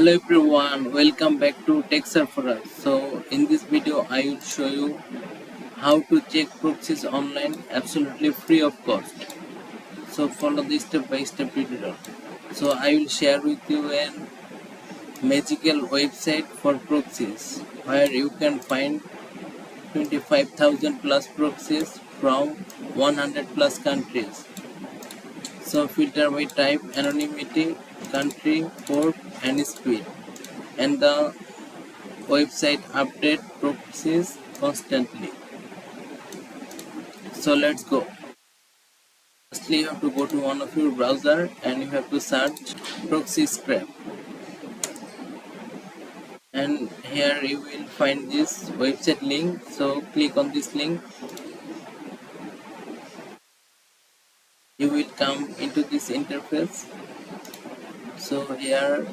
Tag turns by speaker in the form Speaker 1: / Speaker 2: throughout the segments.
Speaker 1: Hello everyone, welcome back to Tech Surfer. So in this video I will show you how to check proxies online absolutely free of cost. So follow the step by step tutorial. So I will share with you a magical website for proxies where you can find 25,000 plus proxies from 100 plus countries. So filter by type, anonymity, country, port and speed. And the website update proxies constantly. So let's go. Firstly, you have to go to one of your browser and you have to search proxy scrap. And here you will find this website link. So click on this link. You will come into this interface. So here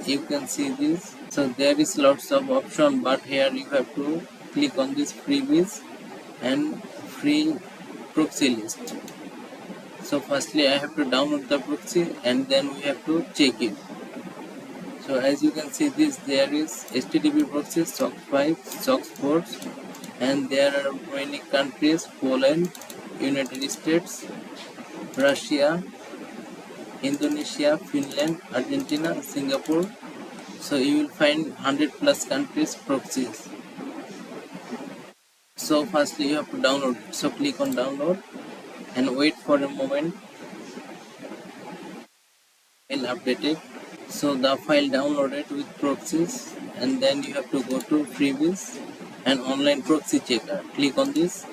Speaker 1: you can see this. So there is lots of option, but here you have to click on this freebies and free proxy list. So firstly I have to download the proxy and then we have to check it. So as you can see this, there is HTTP proxy, SOC 5, SOC 4, and there are many countries: Poland, United States, Russia, Indonesia, Finland, Argentina, Singapore. So you will find 100 plus countries proxies. So firstly you have to download it. So click on download and wait for a moment. I'll update it. So the file downloaded with proxies, and then you have to go to freebies and online proxy checker. Click on this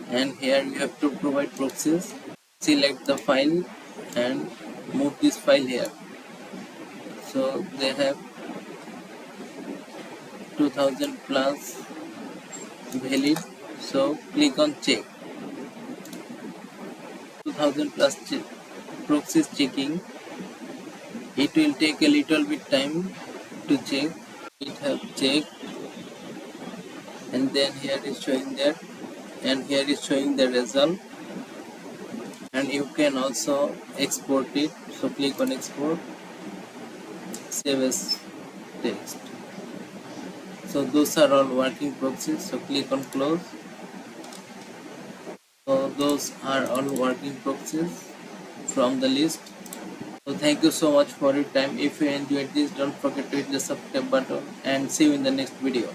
Speaker 1: and here you have to provide proxies. Select the file and move this file here. So they have 2000 plus valid. So click on check. 2000 plus proxies checking. It will take a little bit time to check. It have checked, and then here is showing that, and here is showing the result, and you can also export it. So click on export, save as text. So those are all working proxies. So click on close. So those are all working proxies from the list. So thank you so much for your time. If you enjoyed this, don't forget to hit the subscribe button and see you in the next video.